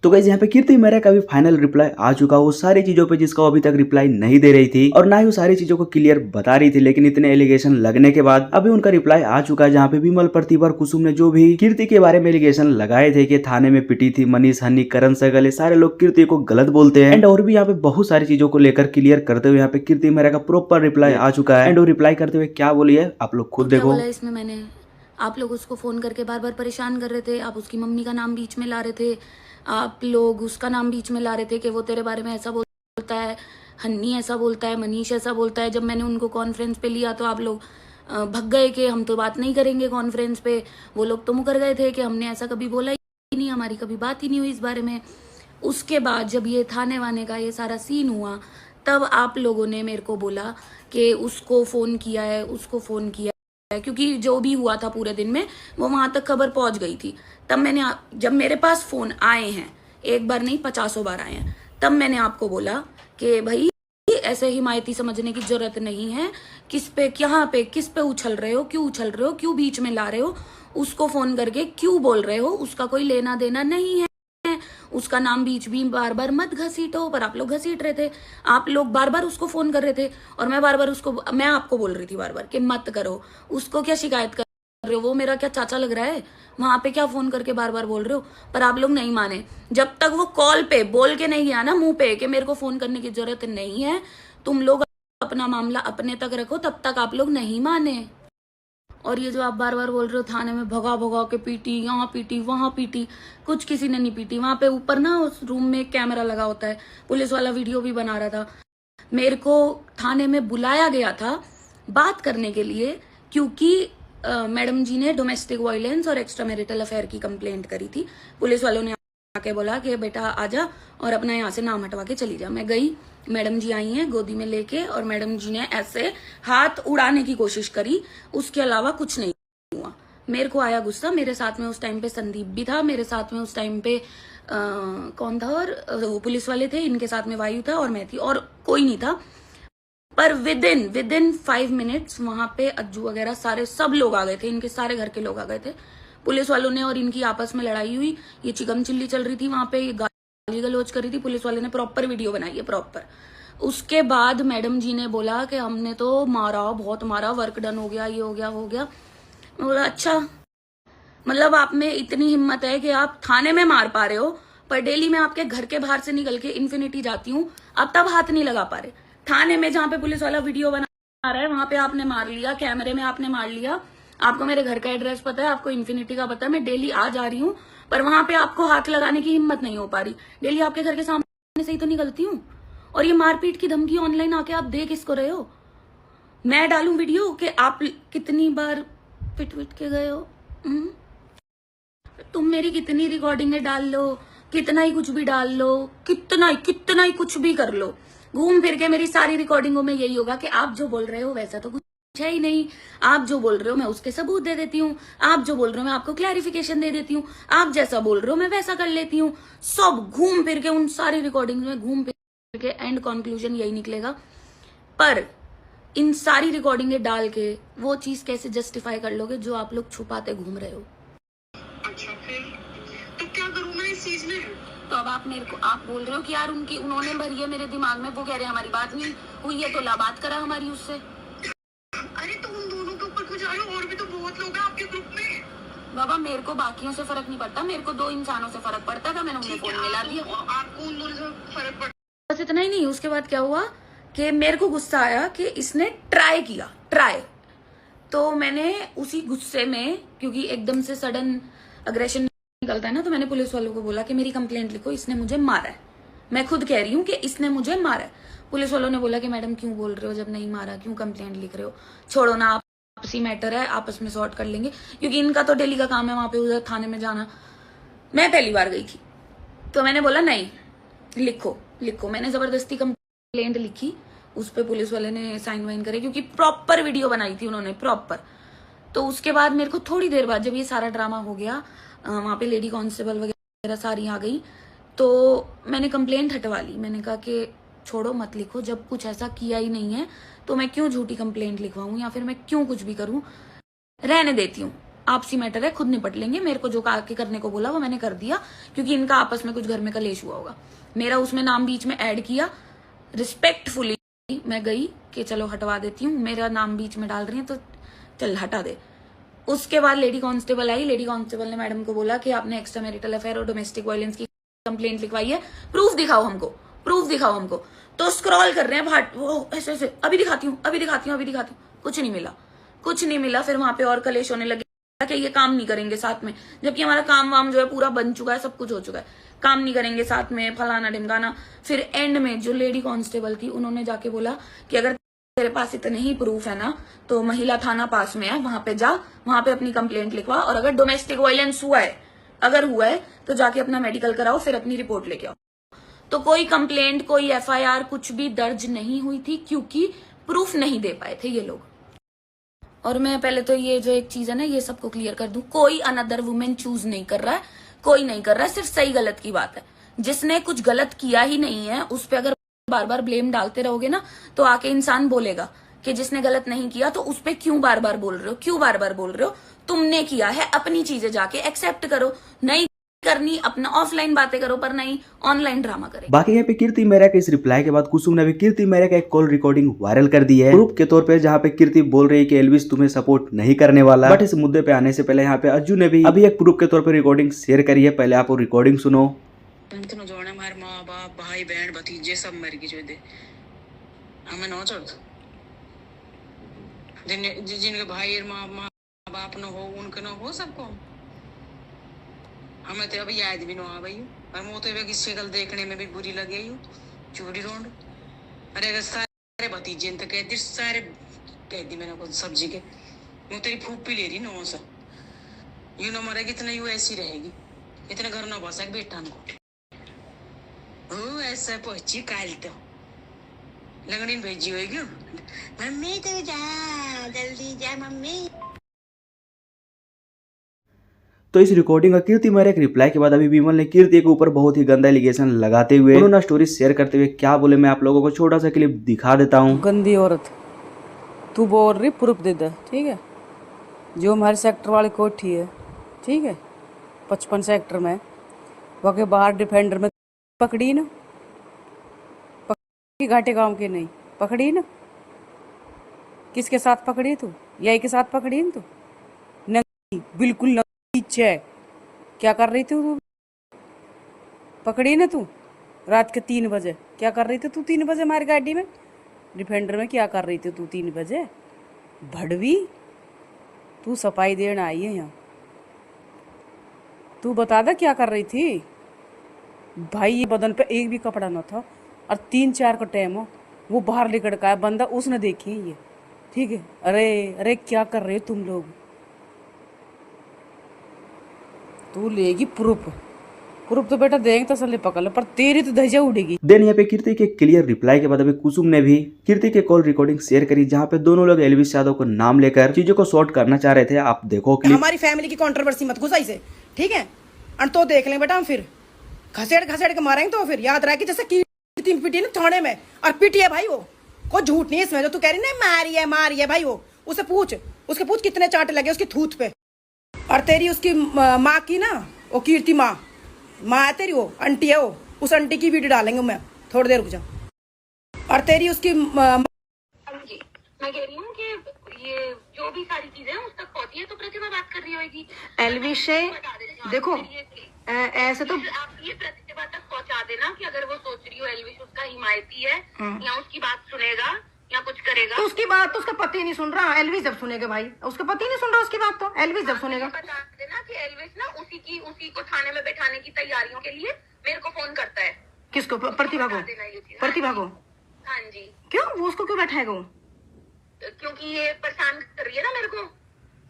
तो गाइस यहाँ पे कीर्ति मेहरा का भी फाइनल रिप्लाई आ चुका है वो सारी चीजों पे जिसका अभी तक रिप्लाई नहीं दे रही थी और ना ही वो सारी चीजों को क्लियर बता रही थी, लेकिन इतने एलिगेशन लगने के बाद अभी उनका रिप्लाई आ चुका है जहाँ पे विमल, प्रतिभा और कुसुम ने जो भी कीर्ति के बारे में एलिगेशन लगाए थे कि थाने में पिटी थी, मनीष, हनी, करण सहगल, ये सारे लोग कीर्ति को गलत बोलते हैं एंड और भी यहाँ पे बहुत सारी चीजों को लेकर क्लियर करते हुए यहाँ पे कीर्ति मेहरा का प्रॉपर रिप्लाई आ चुका है एंड वो रिप्लाई करते हुए क्या बोली है आप लोग खुद देखो। इसमें मैंने आप लोग उसको फोन करके बार बार परेशान कर रहे थे, आप उसकी मम्मी का नाम बीच में ला रहे थे, आप लोग उसका नाम बीच में ला रहे थे कि वो तेरे बारे में ऐसा बोलता है, हन्नी ऐसा बोलता है, मनीष ऐसा बोलता है। जब मैंने उनको कॉन्फ्रेंस पे लिया तो आप लोग भग गए कि हम तो बात नहीं करेंगे कॉन्फ्रेंस पे। वो लोग तो मुकर गए थे कि हमने ऐसा कभी बोला ही नहीं, हमारी कभी बात ही नहीं हुई इस बारे में। उसके बाद जब ये थाने वाने का ये सारा सीन हुआ तब आप लोगों ने मेरे को बोला कि उसको फोन किया है, उसको फोन किया है, क्योंकि जो भी हुआ था पूरे दिन में वो वहां तक खबर पहुंच गई थी। तब मैंने जब मेरे पास फोन आए हैं, एक बार नहीं 50 बार आए हैं, तब मैंने आपको बोला कि भाई ऐसे हिमायती समझने की जरूरत नहीं है, किस पे किस पे उछल रहे हो, क्यों बीच में ला रहे हो, उसको फोन करके क्यों बोल रहे हो, उसका कोई लेना देना नहीं है, उसका नाम बीच भी बार बार मत घसीटो। पर आप लोग घसीट रहे थे, आप लोग बार बार उसको फोन कर रहे थे और मैं आपको बोल रही थी बार बार कि मत करो। उसको क्या शिकायत कर रहे हो, वो मेरा क्या चाचा लग रहा है, वहां पे क्या फोन करके बार बार बोल रहे हो। पर आप लोग नहीं माने, जब तक वो कॉल पे बोल के नहीं गया ना मुंह पे कि मेरे को फोन करने की जरूरत नहीं है, तुम लोग अपना मामला अपने तक रखो, तब तक आप लोग नहीं माने। और ये जो आप बार बार बोल रहे हो थाने में भगा भगा के पीटी, यहाँ पीटी वहां पीटी, कुछ किसी ने नहीं पीटी। वहां पे ऊपर ना उस रूम में एक कैमरा लगा होता है, पुलिस वाला वीडियो भी बना रहा था। मेरे को थाने में बुलाया गया था बात करने के लिए, क्योंकि मैडम जी ने डोमेस्टिक वायलेंस और एक्स्ट्रा मैरिटल अफेयर की कंप्लेंट करी थी। पुलिस वालों ने आके बोला कि बेटा आजा और अपना यहाँ से नाम हटवा के चली जा। मैं गई, मैडम जी आई हैं गोदी में लेके और मैडम जी ने ऐसे हाथ उड़ाने की कोशिश करी, उसके अलावा कुछ नहीं हुआ। मेरे को आया गुस्सा, मेरे साथ में उस टाइम पे संदीप भी था, मेरे साथ में उस टाइम पे कौन था, और वो पुलिस वाले थे, इनके साथ में वायु था और मैं थी और कोई नहीं था। पर विद इन 5 मिनट्स वहां पे अज्जू वगैरह सारे सब लोग आ गए थे, इनके सारे घर के लोग आ गए थे। पुलिस वालों ने और इनकी आपस में लड़ाई हुई, ये चिकन चिल्ली चल रही थी वहां पे, ये गाली गलौज कर रही थी। पुलिस वाले ने प्रॉपर वीडियो बनाई है, प्रॉपर। उसके बाद मैडम जी ने बोला कि हमने तो मारा, बहुत मारा, वर्क डन हो गया, ये हो गया, वो हो गया। मैं बोला अच्छा, मतलब आप में इतनी हिम्मत है कि आप थाने में मार पा रहे हो, पर डेली मैं आपके घर के बाहर से निकल के इन्फिनिटी जाती हूँ, आप तब हाथ नहीं लगा पा रहे। थाने में जहां पे पुलिस वाला वीडियो बना रहा है वहां पे आपने मार लिया, कैमरे में आपने मार लिया। आपको मेरे घर का एड्रेस पता है, आपको इन्फिनिटी का पता है, मैं डेली आ जा रही हूँ, पर वहां पे आपको हाथ लगाने की हिम्मत नहीं हो पा रही। डेली आपके घर के सामने से ही तो निकलती हूँ। और ये मारपीट की धमकी ऑनलाइन आके आप दे किसको रहे हो? मैं डालूं वीडियो कि आप कितनी बार पिट के गए हो? तुम मेरी कितनी रिकॉर्डिंगें डाल लो, कितना ही कुछ भी डाल लो, कितना ही कुछ भी कर लो, घूम फिर के मेरी सारी रिकॉर्डिंगों में यही होगा कि आप जो बोल रहे हो वैसा तो कुछ है ही नहीं, आप जो बोल रहे हो मैं उसके सबूत दे देती हूँ, आप जो बोल रहे हो मैं आपको क्लैरिफिकेशन दे देती हूँ, आप जैसा बोल रहे हो मैं वैसा कर लेती हूँ। सब घूम फिर के उन सारी रिकॉर्डिंग में घूम फिर के एंड कंक्लूजन यही निकलेगा। पर इन सारी रिकॉर्डिंगें डाल के वो चीज कैसे जस्टिफाई कर लोगे जो आप लोग छुपाते घूम रहे हो? अच्छा फिर तो क्या करूं मैं इस चीज में? तो अब आप मेरे को आप बोल रहे हो कि यार उन्होंने भरी है मेरे दिमाग में, वो कह रहे हैं हमारी बात नहीं हुई है तो ला बात करा हमारी उससे। अरे तो उन दोनों के ऊपर कुछ आयो, और भी तो बहुत लोग हैं आपके ग्रुप में। बाबा मेरे को बाकियों से फर्क नहीं पड़ता, मेरे को 2 इंसानों से फर्क पड़ता था, मैंने उन्हें फोन मिला दिया। आपको उन दोनों से फर्क पड़ता? बस इतना ही नहीं, उसके बाद क्या हुआ कि मेरे को गुस्सा आया कि इसने ट्राई, तो मैंने उसी गुस्से में, क्योंकि एकदम से सडन अग्रेशन निकलता है ना, तो मैंने पुलिस वालों को बोला कि मेरी कंप्लेंट लिखो, इसने मुझे मारा है। मैं खुद कह रही हूँ कि इसने मुझे मारा है। पुलिस वालों ने बोला कि मैडम क्यों बोल रहे हो, जब नहीं मारा क्यों कंप्लेंट लिख रहे हो, छोड़ो ना, आपसी मैटर है, आपस में सॉर्ट कर लेंगे, क्योंकि इनका तो डेली का काम है वहां पे उधर थाने में जाना। मैं पहली बार गई थी तो मैंने बोला नहीं लिखो। मैंने जबरदस्ती कंप्लेंट लिखी, उस पर पुलिस वाले ने साइन वाइन करे, क्योंकि प्रॉपर वीडियो बनाई थी उन्होंने, प्रॉपर। तो उसके बाद मेरे को थोड़ी देर बाद जब ये सारा ड्रामा हो गया, वहां पे लेडी कांस्टेबल वगैरह सारी आ गई, तो मैंने कंप्लेंट हटवा ली। मैंने कहा कि छोड़ो मत लिखो, जब कुछ ऐसा किया ही नहीं है तो मैं क्यों झूठी कंप्लेंट लिखवाऊं, या फिर मैं क्यों कुछ भी करूं, रहने देती हूँ। आपसी मैटर है, खुद निपट लेंगे। मेरे को जो आके करने को बोला वो मैंने कर दिया, क्योंकि इनका आपस में कुछ घर में कलेश हुआ होगा। मेरा उसमें नाम बीच में ऐड किया, रिस्पेक्टफुली मैं गई कि चलो हटवा देती हूँ, मेरा नाम बीच में डाल रही है तो चल हटा दे। उसके बाद लेडी कांस्टेबल आई। लेडी कांस्टेबल ने मैडम को बोला कि आपने एक्स्ट्रा मैरिटल अफेयर और डोमेस्टिक वायलेंस की कंप्लेंट लिखवाई है, प्रूफ दिखाओ हमको, प्रूफ दिखाओ हमको। तो स्क्रॉल कर रहे हैं भाट, वो ऐसे ऐसे, अभी दिखाती हूँ, अभी दिखाती हूँ, अभी दिखाती हूँ। कुछ नहीं मिला, कुछ नहीं मिला। फिर वहां पे और कलेश होने लगे कि ये काम नहीं करेंगे साथ में, जबकि हमारा काम वाम जो है पूरा बन चुका है, सब कुछ हो चुका है, काम नहीं करेंगे साथ में, फलाना ढिमकाना। फिर एंड में जो लेडी कांस्टेबल थी उन्होंने जाके बोला कि अगर तेरे पास इतने ही प्रूफ है ना तो महिला थाना पास में है, वहां पे जा, वहां पे अपनी कंप्लेंट लिखवा, और अगर डोमेस्टिक वायलेंस हुआ है, अगर हुआ है तो जाके अपना मेडिकल कराओ, फिर अपनी रिपोर्ट लेके आओ। तो कोई कंप्लेंट, कोई एफआईआर कुछ भी दर्ज नहीं हुई थी, क्योंकि प्रूफ नहीं दे पाए थे ये लोग। और मैं पहले तो ये जो एक चीज है ना, ये सबको क्लियर कर दूं, कोई अनदर वुमेन चूज नहीं कर रहा है, कोई नहीं कर रहा है, सिर्फ सही गलत की बात है। जिसने कुछ गलत किया ही नहीं है उस पर अगर बार बार ब्लेम डालते रहोगे ना, तो आके इंसान बोलेगा कि जिसने गलत नहीं किया तो उस पर क्यों बार बार बोल रहे हो, क्यों बार बार बोल रहे हो। तुमने किया है, अपनी चीजें जाके एक्सेप्ट करो, नहीं करनी अपना ऑफलाइन बातें करो, पर नहीं ऑनलाइन ड्रामा करे। बाकी यहाँ पे कीर्ति मेहरा के इस रिप्लाई के बाद कुसुम ने भी कीर्ति मेहरा का एक कॉल रिकॉर्डिंग वायरल कर दी है प्रूफ के तौर पे, जहाँ पे कीर्ति बोल रही है कि एल्विस तुम्हें सपोर्ट नहीं करने वाला। बट इस मुद्दे पे आने से पहले यहाँ पे अज्जू ने भी अभी एक प्रूफ के तौर पे रिकॉर्डिंग शेयर करी है, पहले आप वो रिकॉर्डिंग सुनो। जोड़े हमारे माँ बाप, भाई बहन, भतीजे सब मर गए जो दे हमें नौ चढ़ जिनके भाई माँ बाप न हो, उनके न हो, सबको हमें तो अभी याद भी न आ गई। और मुँह तो की शक्ल देखने में भी बुरी लगे चूड़ी रोड। अरे अगर सारे भतीजे तो कह दी, सारे कह दी मैंने कुछ सब्जी के, मुँह तेरी फूफी ले रही नो सा, यू न मरेगी इतना, यू ऐसी रहेगी, इतने घर न बसा बेटा को ऐसा पहुंची काल तो लगनी भेजी होगी, मम्मी तू जा, जल्दी जा मम्मी। तो इस रिकॉर्डिंग का कीर्ति मेहरा के रिप्लाई के बाद अभी विमल ने कीर्ति के ऊपर बहुत ही गंदा एलिगेशन लगाते हुए उन्होंने स्टोरी शेयर करते हुए क्या बोले, मैं आप लोगों को छोटा सा क्लिप दिखा देता हूँ। गंदी औरत, तू बोल रही प्रूफ दे दे, ठीक है। जो हमारे सेक्टर वाली कोठी है, ठीक है, 55 सेक्टर में, वहाँ के बाहर डिफेंडर में पकड़ी ना, पकड़ी घाटे गांव के नहीं पकड़ी ना, किसके साथ पकड़ी तू, यही के साथ पकड़ी ना तू, नंगी, बिल्कुल नंगी है। क्या कर रही थी तू, पकड़ी ना तू रात के 3 बजे, क्या कर रही थी तू 3 बजे हमारी गाड़ी में डिफेंडर में, क्या कर रही थी तू 3 बजे भड़वी, तू सफाई देने आई है यहाँ, तू बता दे क्या कर रही थी भाई। ये बदन पे एक भी कपड़ा न था और 3-4 का टाइम हो, वो बाहर निकल का है बंदा, उसने देखी ये, ठीक है। अरे अरे क्या कर रहे हो तुम लोग, तू लेगी प्रूफ, प्रूफ तो बेटा देंगे तसल्ली पकड़ लो, पर तेरी तो धज्जियां उड़ेगी। देन यहाँ पे कीर्ति के क्लियर रिप्लाई के बाद अभी कुसुम ने भी कीर्ति के कॉल रिकॉर्डिंग शेयर करी, जहाँ पे दोनों लोग एल्विस यादव को नाम लेकर चीजों को शॉर्ट करना चाह रहे थे। आप देखो क्लिप। हमारी फैमिली की कंट्रोवर्सी मत घुसाई से, ठीक है, और तो देख लें बेटा, हम फिर घसेड़ घसेड़ के मारेंगे, तो फिर याद रहे कि जैसे कीर्ति पिटी ना थाने में, और पिटी है भाई, वो कोई झूठ नहीं इसमें जो तू कह रही ना मारी है भाई, वो उससे पूछ, उसके पूछ कितने चांटे लगे उसकी थूथ पे। और तेरी उसकी माँ की ना, वो कीर्ति माँ है तेरी, वो आंटी है, वो उस आंटी की वीडियो डालेंगे, मैं थोड़ी देर रुक जा। और तेरी उसकी मैं कह रही हूँ कि ये जो भी सारी चीजें हैं उस तक पहुंची है, तो प्रतिभा बात कर रही होगी एल्विश से। देखो ऐसे तो आप ये प्रतिभा तक पहुंचा देना कि अगर वो सोच रही हो एल्विश उसका हिमायती है, या उसकी बात सुनेगा या कुछ करेगा, तो उसकी बात तो उसका पति नहीं सुन रहा, एल्विस जब सुनेगा भाई, उसका पति नहीं सुन रहा उसकी बात, तो एल्विस जब सुनेगा। बता देना कि एल्विस ना उसी को थाने में बैठाने की तैयारियों के लिए मेरे को फोन करता है। किसको, प्रतिभा को? प्रतिभा को? हाँ जी। क्यों, वो उसको क्यों बैठाएगा वो? क्योंकि ये परेशान कर रही है ना मेरे को।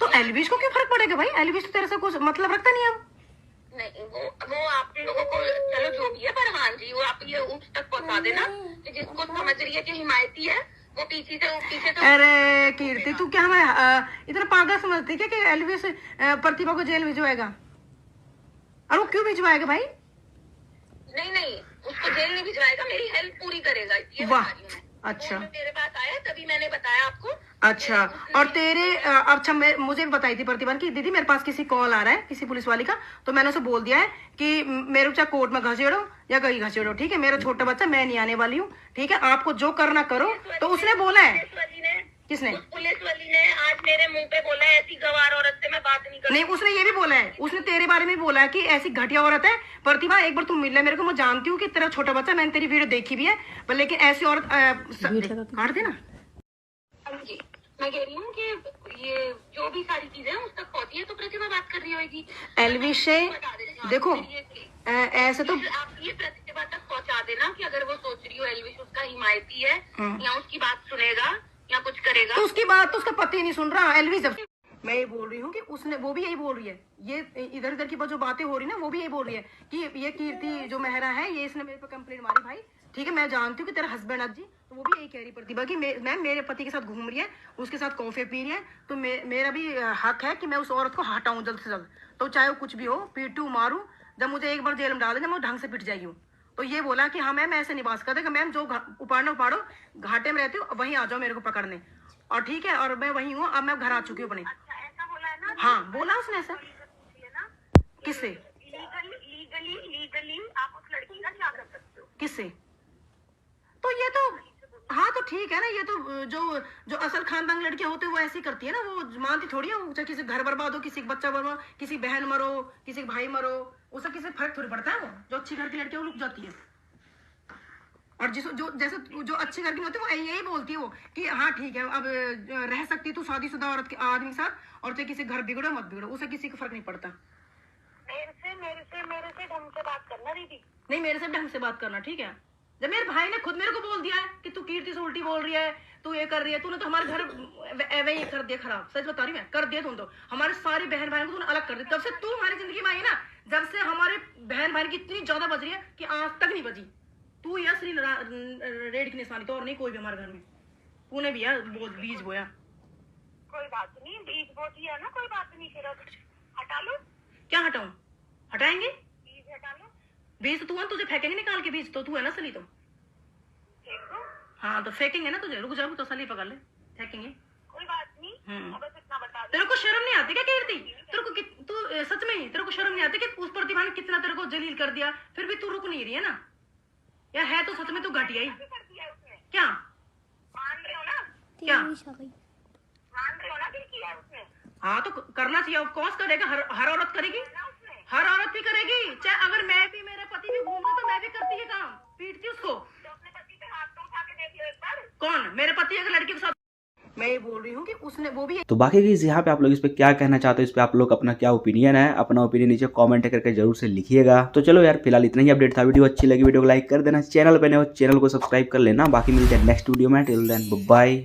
तो एल्विस को क्यों फर्क पड़ेगा भाई, एल्विस तो तेरे से कुछ मतलब रखता नहीं है। नहीं, वो आप लोगों को चलो जो भी है, पर हाँ जी, वो आप ये उस तक पहुंचा देना कि जिसको समझ रही है कि हिमायती है, वो पीछे से अरे कीर्ति, तू क्या हमें इतना पागल समझती क्या कि एल्विस प्रतिभा को जेल भिजवाएगा? और वो क्यों भिजवाएगा भाई? नहीं, उसको जेल नहीं भिजवाएगा, मेरी हेल्प पूरी करेगा। ये वाह, अच्छा। मेरे पास आया तभी मैंने बताया आपको अच्छा, और तेरे अच्छा मुझे भी बताई थी प्रतिभा ने कि दीदी मेरे पास किसी कॉल आ रहा है किसी पुलिस वाली का, तो मैंने उसे बोल दिया है कि मेरे को चाहे कोर्ट में घसीड़ो या कहीं घसीड़ो, ठीक है, मेरा छोटा बच्चा, मैं नहीं आने वाली हूँ, ठीक है, आपको जो करना करो। तो उसने बोला है, पुलिस वाली ने किसने? उस पुलिस वाली ने आज मेरे मुंह पे बोला है, ऐसी गवार औरत से मैं बात नहीं नहीं, उसने ये भी बोला है, उसने तेरे बारे में बोला है कि ऐसी घटिया औरत है प्रतिभा, एक बार तुम मिल ले मेरे को, मैं जानती हूँ कि तेरा छोटा बच्चा, मैंने तेरी वीडियो देखी भी है, पर लेकिन ऐसी औरत काट देना। करूंगी। मैं कह रही हूँ कि ये जो भी सारी चीजें हैं उस तक पहुंची है, तो प्रतिभा बात कर रही होगी। एलविश से देखो ऐसे तो आप ये प्रतिभा तक पहुंचा देना कि अगर वो सोच रही हो एलविश उसका हिमायती है या उसकी बात सुनेगा या कुछ करेगा, तो उसकी बात तो उसका पति नहीं सुन रहा। एलविश जब मैं ये बोल रही हूँ कि उसने, वो भी यही बोल रही है, ये इधर उधर की जो बातें हो रही ना, वो भी यही बोल रही है कि ये कीर्ति जो मेहरा है, ये इसने मेरे पे कंप्लेंट मारी भाई, ठीक है, मैं जानती हूँ कि तेरा हस्बैंड अजी, तो वो भी यही कह रही प्रतिभा कि मैम मेरे पति के साथ घूम रही है, उसके साथ कॉफी पी रही है, तो मेरा भी हक है कि मैं उस औरत को हटाऊं जल्द से जल्द, तो चाहे वो कुछ भी हो, पीटू मारूं, जब मुझे एक बार जेल में डाल दे, जब मैं ढंग से पिट जाएगी। तो ये बोला कि हाँ मैम ऐसे नहीं बात करते, मैम जो उपाड़ना उपाड़ो, घाटे में रहती हूँ वहीं आ जाओ मेरे को पकड़ने, और ठीक है, और मैं वहीं हूँ, अब मैं घर आ चुकी हूँ अपने। ऐसा बोला है ना? हाँ बोला उसने ऐसा। किससे? लीगली आप उस लड़की का क्या कर सकते हो? किससे? तो ये तो हाँ, तो ठीक है ना, ये तो जो असल खानदान लड़कियां होते हैं वो ऐसी करती है ना, वो मानती थोड़ी है, चाहे किसी घर बर्बाद हो, किसी का बच्चा बर्बाद, किसी बहन मरो, किसी का भाई मरो, उससे किसी फर्क थोड़ी पड़ता है। वो जो अच्छी घर की लड़की है वो रुक जाती है, और जैसे जो अच्छी घर की होती है वो यही बोलती है वो कि हाँ ठीक है, अब रह सकती है तू शादीशुदा औरत के आदमी के साथ, और चाहे किसी घर बिगड़ो मत बिगड़ो, उसे किसी को फर्क नहीं पड़ता। मेरे से ढंग से बात करना दीदी। नहीं, मेरे से ढंग से बात करना, ठीक है। जब मेरे भाई ने खुद मेरे को बोल दिया है कि तू कीर्ति से उल्टी बोल रही है, तू ये कर रही है, तूने तो हमारे घर वही कर दिया खराब, सच बता रही मैं, कर दिया तुम तो हमारे सारी बहन भाई को तूने अलग कर दिया, तब से तू हमारी जिंदगी में आई ना, जब से हमारे बहन भाई की इतनी ज्यादा बज रही है कि आज तक नहीं बजी। तू या श्री रेड की निशानी, तो और नहीं कोई भी हमारे घर में, तूने भी यार बीज बोया। कोई बात नहीं, बीज बोती है ना, कोई बात नहीं, फिर हटा लो। क्या हटाऊं? हटाएंगे बीज हटा लो। बीज तो तू है, तुझे फेंकेंगे निकाल के बीज, तो तू है ना सली, तो देखो हाँ तो फेंकेंगे ना तुझे, रुक जाओ तो सली पकड़ ले, फेंकेंगे। कोई बात नहीं, बस इतना बता दो। तेरे को शर्म नहीं आती क्या कीर्ति? तेरे को तू सच में ही तेरे को शर्म नहीं आती कि उस प्रतिभा ने कितना तेरे को जलील कर दिया, फिर भी तू रुक नहीं रही है ना, या है तो सच में तू घटिया ही? कर दिया उसने, क्या मान रहे हो ना? क्या मान रहे हो ना कि किया है उसने? हाँ तो करना चाहिए, ऑफ कोर्स करेगा, हर औरत करेगी, हर औरत भी करेगी, चाहे अगर मैं भी, मेरा पति भी घूमता तो मैं भी करती है काम, पीटती उसको। तो अपने पति पे हाथ तो उठा के देख लो एक बार। कौन? मेरे पति अगर लड़की के साथ, मैं ये बोल रही हूँ कि उसने वो भी। तो बाकी गाइस यहाँ पे आप लोग इस पे क्या कहना चाहते हो, इस पे आप लोग अपना क्या ओपिनियन है, अपना ओपिनियन नीचे कमेंट करके जरूर से लिखिएगा। तो चलो यार फिलहाल इतना ही अपडेट था, वीडियो अच्छी लगी वीडियो को लाइक कर देना, चैनल पे नए हो चैनल को सब्सक्राइब कर लेना, बाकी मिलते हैं नेक्स्ट वीडियो में, टिल देन बाय।